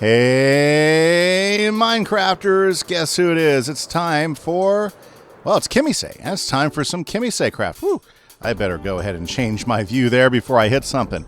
Hey, Minecrafters, guess who it is? It's time for, well, it's Kimise, and it's time for some KimiseCraft. Whew, I better go ahead and change my view there before I hit something.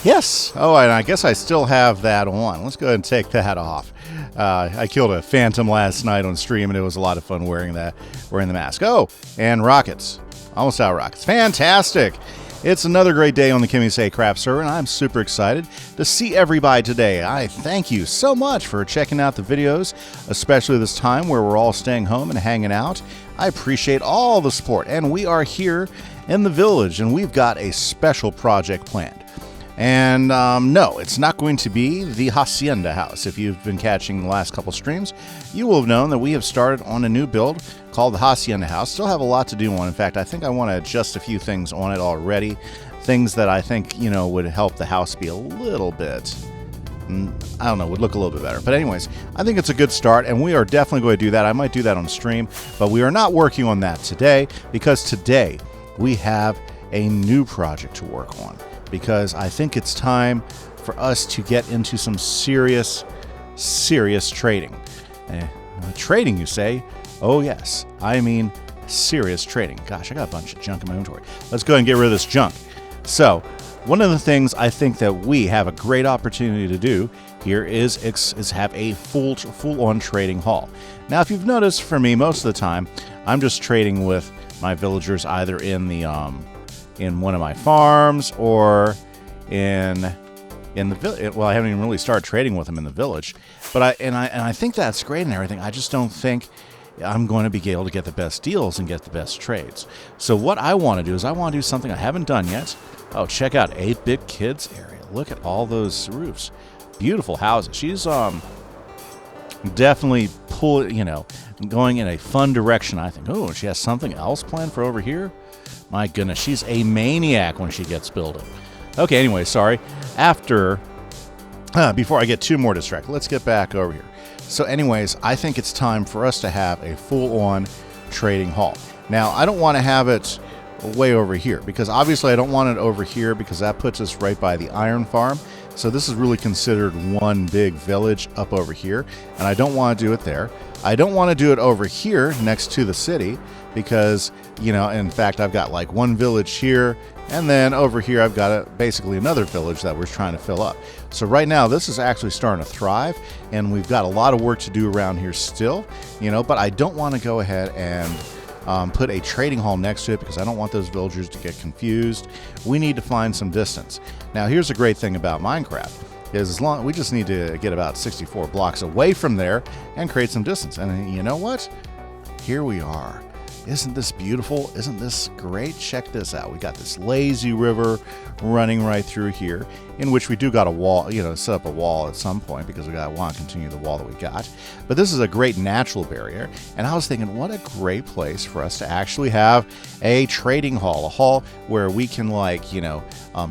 Yes, oh, and I guess I still have that on. Let's go ahead and take that off. I killed a phantom last night on stream, and it was a lot of fun wearing the mask. Oh, and rockets. Almost out of rockets. Fantastic. It's another great day on the KimiseCraft server, and I'm super excited to see everybody today. I thank you so much for checking out the videos, especially this time where we're all staying home and hanging out. I appreciate all the support, and we are here in the village, and we've got a special project planned. And no, it's not going to be the Hacienda house. If you've been catching the last couple streams, you will have known that we have started on a new build called the Hacienda house. Still have a lot to do on. In fact, I think I want to adjust a few things on it already. Things that I think, you know, would help the house be a little bit, I don't know, would look a little bit better. But anyways, I think it's a good start, and we are definitely going to do that. I might do that on stream, but we are not working on that today, because today we have a new project to work on. Because I think it's time for us to get into some serious trading. Trading, you say? Oh yes, I mean serious trading. Gosh, I got a bunch of junk in my inventory. Let's go ahead and get rid of this junk. So, one of the things I think that we have a great opportunity to do here is have a full-on trading hall. Now, if you've noticed, for me, most of the time, I'm just trading with my villagers either in the in one of my farms or in the village. Well, I haven't even really started trading with them in the village, but I think that's great and everything. I just don't think I'm going to be able to get the best deals and get the best trades. So what I want to do is I want to do something I haven't done yet. Oh, check out 8-Bit Kids area. Look at all those roofs. Beautiful houses. She's definitely going in a fun direction, I think. Oh, she has something else planned for over here? My goodness, she's a maniac when she gets building. Okay, anyway, sorry. Before I get too more distracted, let's get back over here. So anyways, I think it's time for us to have a full-on trading hall. Now, I don't want to have it way over here, because obviously I don't want it over here because that puts us right by the iron farm. So this is really considered one big village up over here, and I don't want to do it there. I don't want to do it over here next to the city because, you know, in fact, I've got like one village here, and then over here I've got basically another village that we're trying to fill up. So right now this is actually starting to thrive, and we've got a lot of work to do around here still, you know, but I don't want to go ahead and put a trading hall next to it because I don't want those villagers to get confused. We need to find some distance. Now, here's a great thing about Minecraft is we just need to get about 64 blocks away from there and create some distance. And you know what? Here we are. Isn't this beautiful? Isn't this great? Check this out. We got this lazy river running right through here, in which we do got a wall, you know, set up a wall at some point because we want to continue the wall that we got. But this is a great natural barrier, and I was thinking, what a great place for us to actually have a trading hall, a hall where we can, like, you know,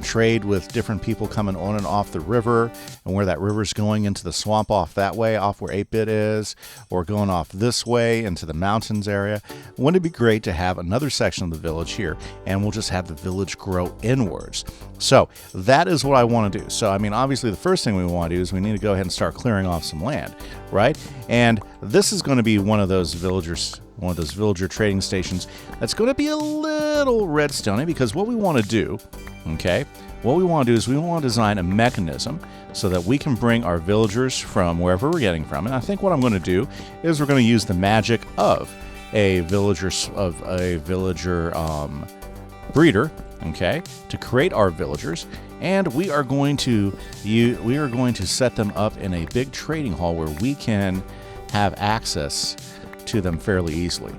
trade with different people coming on and off the river, and where that river's going into the swamp off that way, off where 8-Bit is, or going off this way into the mountains area. Wouldn't it be great to have another section of the village here, and we'll just have the village grow inwards? So that is what I want to do. So, I mean, obviously the first thing we want to do is we need to go ahead and start clearing off some land, right? And this is going to be one of those villager trading stations that's going to be a little redstone-y, because what we want to do, okay, what we want to do is we want to design a mechanism so that we can bring our villagers from wherever we're getting from. And I think what I'm going to do is we're going to use the magic of a villager breeder, okay, to create our villagers, and we are going to set them up in a big trading hall where we can have access to them fairly easily.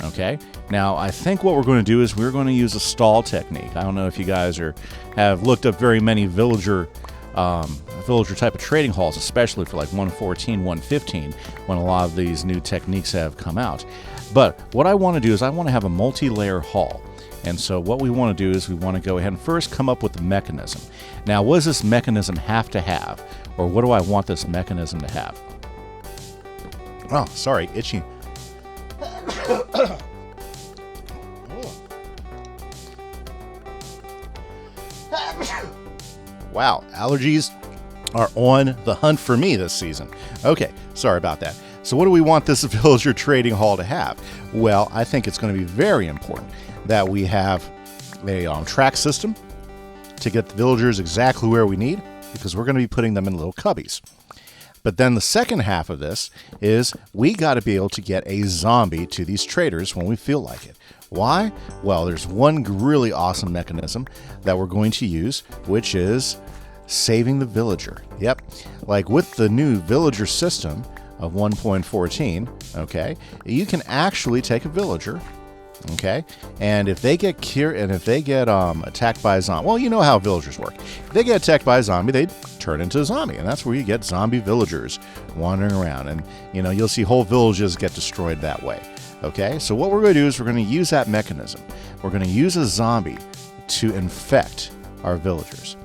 Okay, now I think what we're going to do is we're going to use a stall technique. I don't know if you guys have looked up very many villager type of trading halls, especially for like 1.14, 1.15, when a lot of these new techniques have come out. But what I want to do is I want to have a multi-layer hall. And so what we want to do is we want to go ahead and first come up with the mechanism. Now, what does this mechanism have to have? Or what do I want this mechanism to have? Oh, sorry, itchy. Wow, allergies are on the hunt for me this season. Okay, sorry about that. So what do we want this villager trading hall to have? Well, I think it's going to be very important that we have a track system to get the villagers exactly where we need, because we're going to be putting them in little cubbies. But then the second half of this is we got to be able to get a zombie to these traders when we feel like it. Why? Well, there's one really awesome mechanism that we're going to use, which is saving the villager. Yep. Like with the new villager system of 1.14, okay, you can actually take a villager, okay, and if they get attacked by a zombie, well, you know how villagers work. If they get attacked by a zombie, they turn into a zombie, and that's where you get zombie villagers wandering around, and you'll see whole villages get destroyed that way. Okay, so what we're going to do is we're going to use that mechanism. We're going to use a zombie to infect our villagers,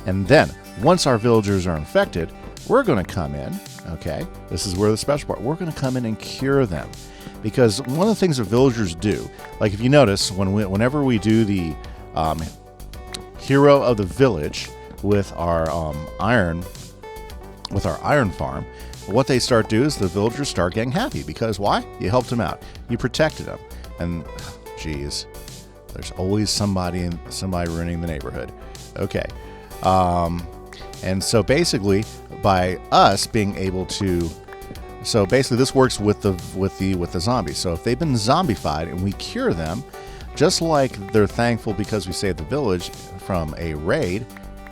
and then once our villagers are infected, we're going to come in. Okay, this is where the special part. We're going to come in and cure them. Because one of the things that villagers do, like if you notice, whenever we do the hero of the village with our iron farm, what they start to do is the villagers start getting happy. Because why? You helped them out. You protected them. And geez, there's always somebody ruining the neighborhood. Okay, and so basically by us being able to. So basically, this works with the zombies. So if they've been zombified and we cure them, just like they're thankful because we saved the village from a raid.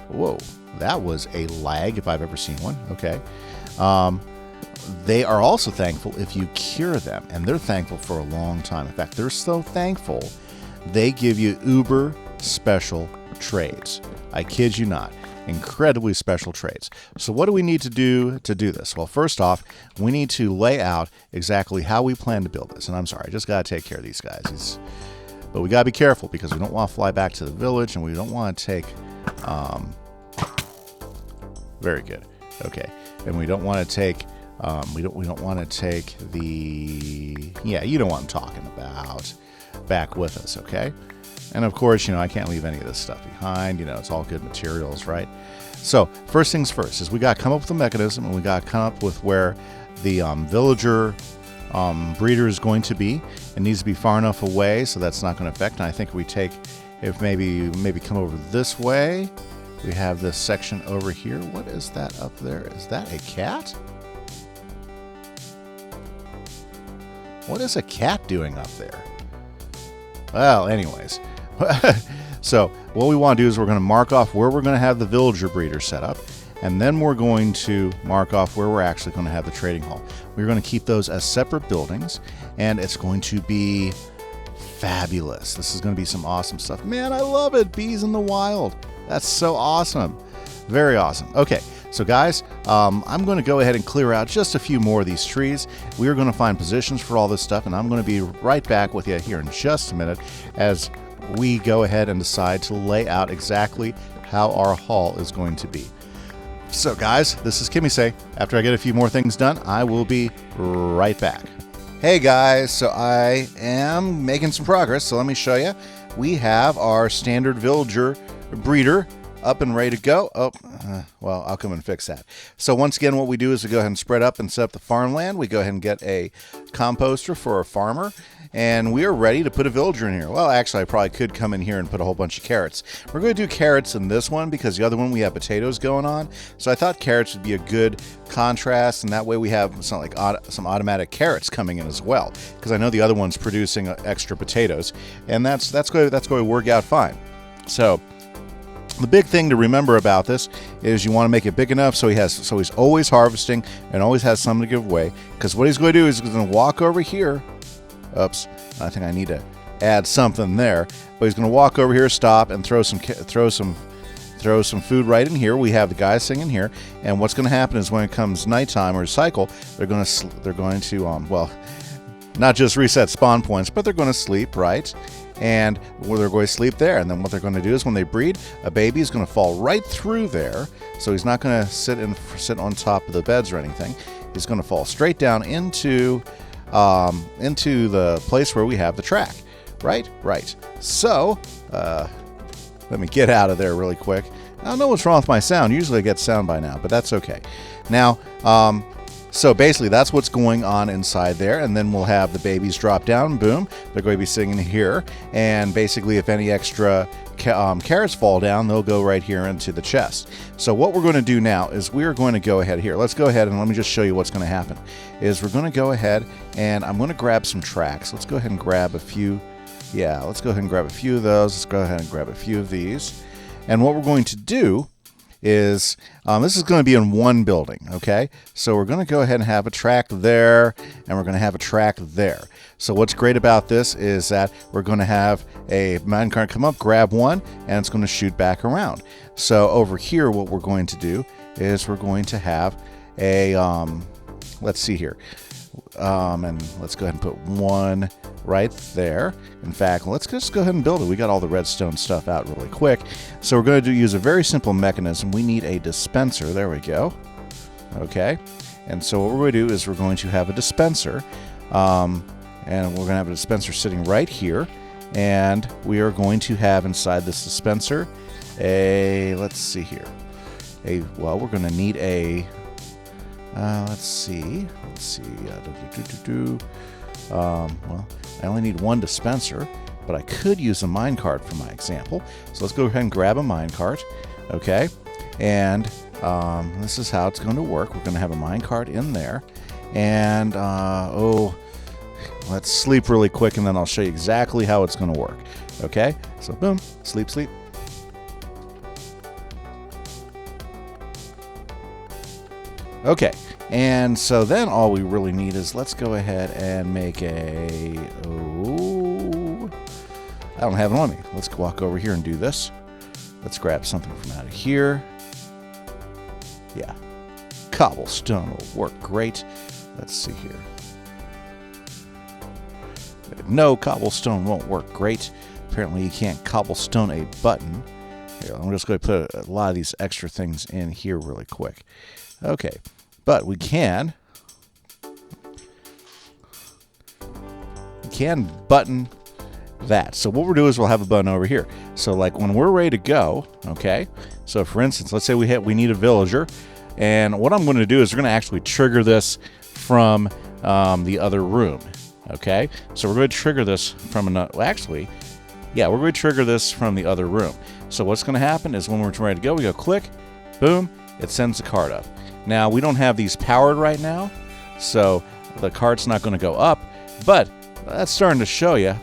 Whoa, that was a lag if I've ever seen one. Okay, they are also thankful if you cure them, and they're thankful for a long time. In fact, they're so thankful they give you uber special trades. I kid you not. Incredibly special trades. So what do we need to do this? Well, first off, we need to lay out exactly how we plan to build this. And I'm sorry, I just got to take care of these guys. But we got to be careful because we don't want to fly back to the village, and we don't want to take... very good. Okay. And we don't want to take... we don't want to take the... Yeah, you know what I'm talking about. Back with us, okay? And of course, I can't leave any of this stuff behind. It's all good materials, right? So first things first is we got to come up with a mechanism, and we got to come up with where the villager breeder is going to be. It needs to be far enough away so that's not going to affect. And I think if maybe come over this way, we have this section over here. What is that up there? Is that a cat? What is a cat doing up there? Well, anyways. So what we want to do is we're going to mark off where we're going to have the villager breeder set up, and then we're going to mark off where we're actually going to have the trading hall. We're going to keep those as separate buildings, and it's going to be fabulous. This is going to be some awesome stuff. Man, I love it. Bees in the wild. That's so awesome. Very awesome. Okay, so guys, I'm going to go ahead and clear out just a few more of these trees. We are going to find positions for all this stuff, and I'm going to be right back with you here in just a minute as we go ahead and decide to lay out exactly how our hall is going to be. So guys, this is Kimise. After I get a few more things done, I will be right back. Hey guys, so I am making some progress, so let me show you. We have our standard villager breeder up and ready to go. Well, I'll come and fix that. So once again, what we do is we go ahead and spread up and set up the farmland. We go ahead and get a composter for a farmer, and we are ready to put a villager in here. Well, actually, I probably could come in here and put a whole bunch of carrots. We're going to do carrots in this one because the other one we have potatoes going on. So I thought carrots would be a good contrast, and that way we have some automatic carrots coming in as well, because I know the other one's producing extra potatoes, and that's going to work out fine. So the big thing to remember about this is you want to make it big enough so he's always harvesting and always has something to give away. Because what he's going to do is he's going to walk over here. Oops, I think I need to add something there. But he's going to walk over here, stop, and throw some food right in here. We have the guys sitting in here, and what's going to happen is when it comes nighttime or cycle, they're going to well, not just reset spawn points, but they're going to sleep, right? And they're going to sleep there. And then what they're going to do is when they breed, a baby is going to fall right through there. So he's not going to sit on top of the beds or anything. He's going to fall straight down into the place where we have the track. Right. So let me get out of there really quick. I don't know what's wrong with my sound. Usually I get sound by now, but that's okay. Now, so basically that's what's going on inside there, and then we'll have the babies drop down, boom, they're going to be sitting in here, and basically if any extra carrots fall down, they'll go right here into the chest. So what we're going to do now is we're going to go ahead here. Let's go ahead and let me just show you what's going to happen. Is we're going to go ahead and I'm going to grab some tracks. Let's go ahead and grab a few. Yeah, let's go ahead and grab a few of those. Let's go ahead and grab a few of these. And what we're going to do is, this is going to be in one building, okay? So we're going to go ahead and have a track there, and we're going to have a track there. So what's great about this is that we're going to have a minecart come up, grab one, and it's going to shoot back around. So over here, what we're going to do is we're going to have a, let's see here. And let's go ahead and put one right there. In fact, let's just go ahead and build it. We got all the redstone stuff out really quick. So we're going to use a very simple mechanism. We need a dispenser. There we go. Okay. And so what we're going to do is we're going to have a dispenser. And we're going to have a dispenser sitting right here. And we are going to have inside this dispenser let's see here. Well, we're going to need a... let's see. Well, I only need one dispenser, but I could use a minecart for my example. So let's go ahead and grab a minecart, okay? And this is how it's going to work. We're going to have a minecart in there, and let's sleep really quick, and then I'll show you exactly how it's going to work. Okay? So boom, sleep, sleep. Okay. And so then all we really need is, let's go ahead and make I don't have it on me. Let's walk over here and do this. Let's grab something from out of here. Yeah. Cobblestone will work great. Let's see here. No, cobblestone won't work great. Apparently you can't cobblestone a button. Here, I'm just going to put a lot of these extra things in here really quick. Okay. But we can button that. So what we'll do is we'll have a button over here. So like when we're ready to go, okay, so for instance, let's say we need a villager, and what I'm going to do is we're going to actually trigger this from the other room, okay? So we're going to trigger this from another, we're going to trigger this from the other room. So what's going to happen is when we're ready to go, we go click, boom, it sends the cart up. Now, we don't have these powered right now, so the cart's not going to go up, but that's starting to show you,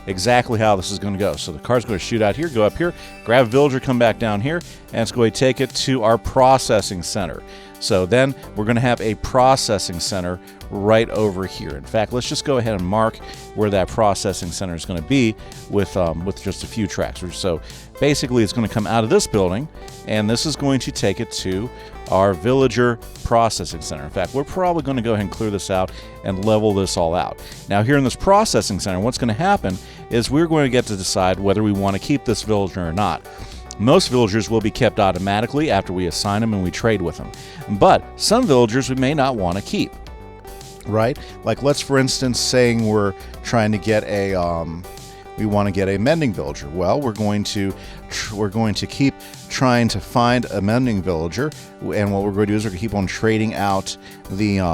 exactly how this is going to go. So the cart's going to shoot out here, go up here, grab a villager, come back down here, and it's going to take it to our processing center. So then we're going to have a processing center right over here. In fact, let's just go ahead and mark where that processing center is going to be with just a few tracks. So basically it's going to come out of this building, and this is going to take it to our villager processing center. In fact, we're probably going to go ahead and clear this out and level this all out. Now here in this processing center, what's going to happen is we're going to get to decide whether we want to keep this villager or not. Most villagers will be kept automatically after we assign them and we trade with them. But some villagers we may not want to keep, right? Like let's for instance saying we're trying to get we want to get a mending villager. Well, we're going to keep trying to find a mending villager, and what we're going to do is we're going to keep on trading out their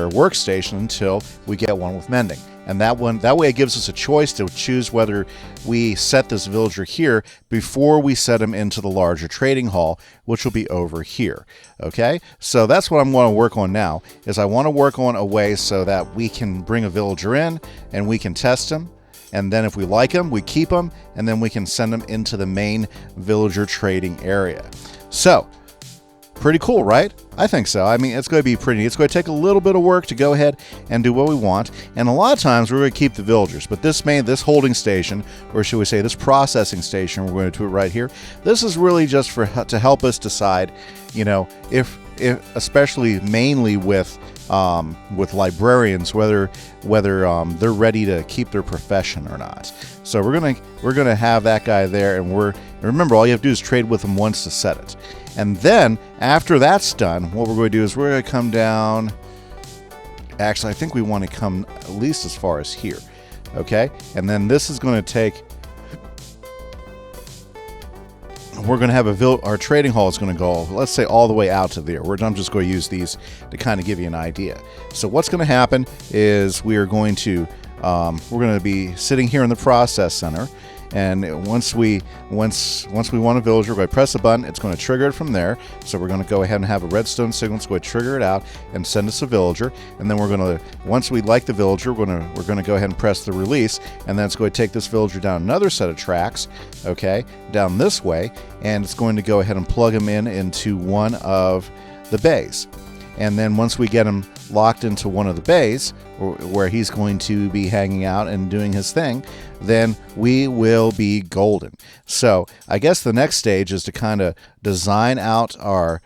workstation until we get one with mending. And that way it gives us a choice to choose whether we set this villager here before we set him into the larger trading hall, which will be over here. Okay, so that's what I'm going to work on now, is I want to work on a way so that we can bring a villager in and we can test him. And then if we like him, we keep him, and then we can send him into the main villager trading area. So, pretty cool, right? I think so. I mean, it's going to be pretty neat. It's going to take a little bit of work to go ahead and do what we want. And a lot of times we're going to keep the villagers. But this holding station, or should we say this processing station, we're going to do it right here. This is really just to help us decide, you know, if especially mainly with librarians, whether they're ready to keep their profession or not. So we're gonna have that guy there, and remember, all you have to do is trade with him once to set it. And then after that's done, what we're going to do is we're going to come down. Actually, I think we want to come at least as far as here. Okay, and then this is going to take. we're going to have our trading hall is going to go, let's say, all the way out to there. I'm just going to use these to kind of give you an idea. So what's going to happen is we are going to be sitting here in the process center, and once we want a villager, we're going to press a button. It's going to trigger it from there. So we're going to go ahead and have a redstone signal. It's going to trigger it out and send us a villager. And then we're going to, once we like the villager, we're going to go ahead and press the release, and then it's going to take this villager down another set of tracks, okay, down this way, and it's going to go ahead and plug him into one of the bays. And then once we get him locked into one of the bays where he's going to be hanging out and doing his thing, then we will be golden. So I guess the next stage is to kind of design out our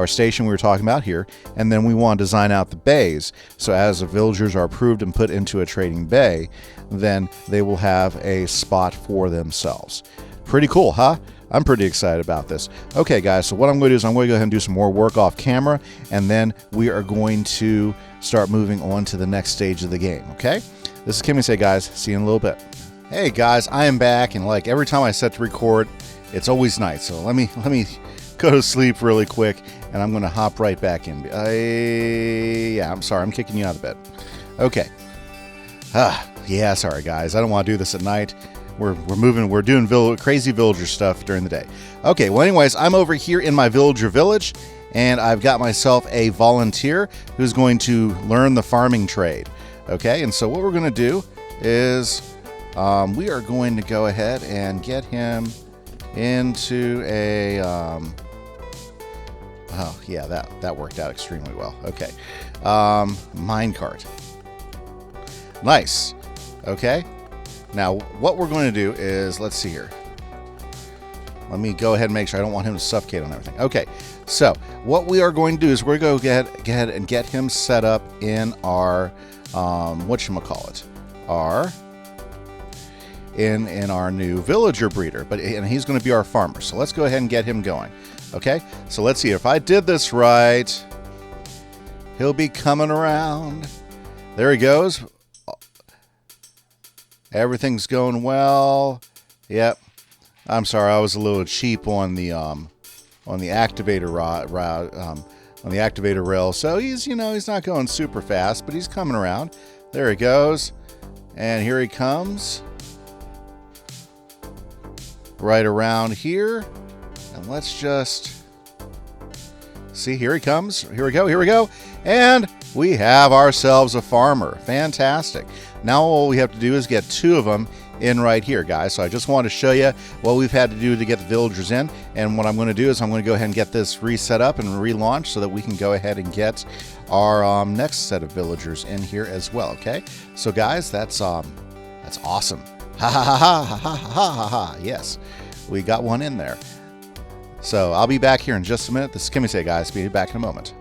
station we were talking about here, and then we want to design out the bays. So as the villagers are approved and put into a trading bay, then they will have a spot for themselves. Pretty cool, huh? I'm pretty excited about this. Okay, guys, so what I'm going to do is I'm going to go ahead and do some more work off camera, and then we are going to start moving on to the next stage of the game, okay? This is Kimise, guys. See you in a little bit. Hey, guys, I am back, and like every time I set to record, it's always night. So let me go to sleep really quick, and I'm going to hop right back in. Yeah, I'm sorry. I'm kicking you out of bed. Okay. Yeah, sorry, guys. I don't want to do this at night. We're doing crazy villager stuff during the day. Okay, well, anyways, I'm over here in my villager village, and I've got myself a volunteer who's going to learn the farming trade. Okay, and so what we're going to do is we are going to go ahead and get him into a... oh, yeah, that worked out extremely well. Okay, minecart. Nice. Okay. Now, what we're going to do is, let's see here. Let me go ahead and make sure I don't want him to suffocate on everything. Okay, so what we are going to do is we're going to go ahead and get him set up in our, whatchamacallit, in our new villager breeder. And he's going to be our farmer. So let's go ahead and get him going. Okay, so let's see. If I did this right, he'll be coming around. There he goes. Everything's going well. Yep. I'm sorry, I was a little cheap on the activator on the activator rail. So he's not going super fast, but he's coming around. There he goes. And here he comes. Right around here. And let's just see, here he comes. Here we go. And we have ourselves a farmer. Fantastic. Now all we have to do is get 2 of them in right here, guys. So I just wanted to show you what we've had to do to get the villagers in. And what I'm going to do is I'm going to go ahead and get this reset up and relaunched so that we can go ahead and get our next set of villagers in here as well, okay? So guys, that's awesome. Ha ha ha ha ha ha ha ha. Yes, we got one in there. So I'll be back here in just a minute. This is Kimise, guys. Be back in a moment.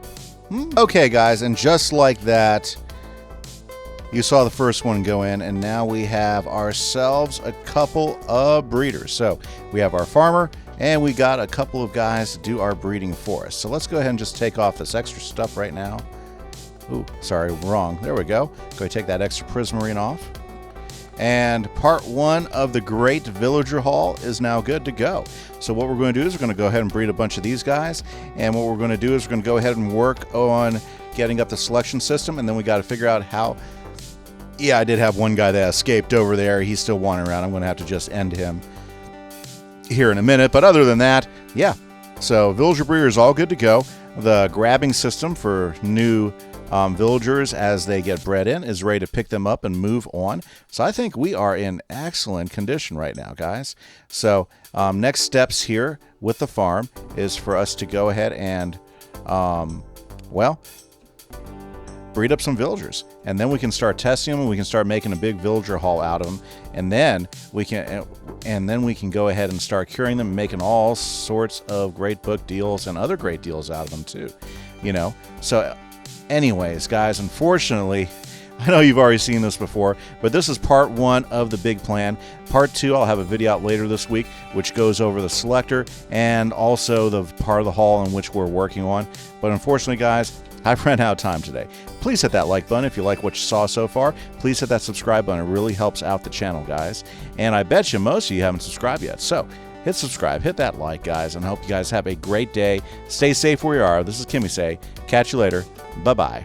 Okay, guys, and just like that, you saw the first one go in, and now we have ourselves a couple of breeders. So we have our farmer, and we got a couple of guys to do our breeding for us. So let's go ahead and just take off this extra stuff right now. Ooh, sorry, wrong. There we go. Go ahead and take that extra prismarine off. And part 1 of the Great Villager Hall is now good to go. So what we're going to do is we're going to go ahead and breed a bunch of these guys. And what we're going to do is we're going to go ahead and work on getting up the selection system. And then we got to figure out how... Yeah, I did have one guy that escaped over there. He's still wandering around. I'm going to have to just end him here in a minute. But other than that, yeah. So Villager Breeder is all good to go. The grabbing system for new villagers as they get bred in is ready to pick them up and move on. So I think we are in excellent condition right now, guys. So next steps here with the farm is for us to go ahead and, well, breed up some villagers, and then we can start testing them, and we can start making a big villager haul out of them, and then we can go ahead and start curing them and making all sorts of great book deals and other great deals out of them too, So anyways, guys, unfortunately, I know you've already seen this before, but this is part 1 of the big plan. Part 2, I'll have a video out later this week, which goes over the selector and also the part of the haul in which we're working on. But unfortunately, guys, I've run out of time today. Please hit that like button if you like what you saw so far. Please hit that subscribe button. It really helps out the channel, guys. And I bet you most of you haven't subscribed yet. So hit subscribe, hit that like, guys, and I hope you guys have a great day. Stay safe where you are. This is Kimise. Catch you later. Bye-bye.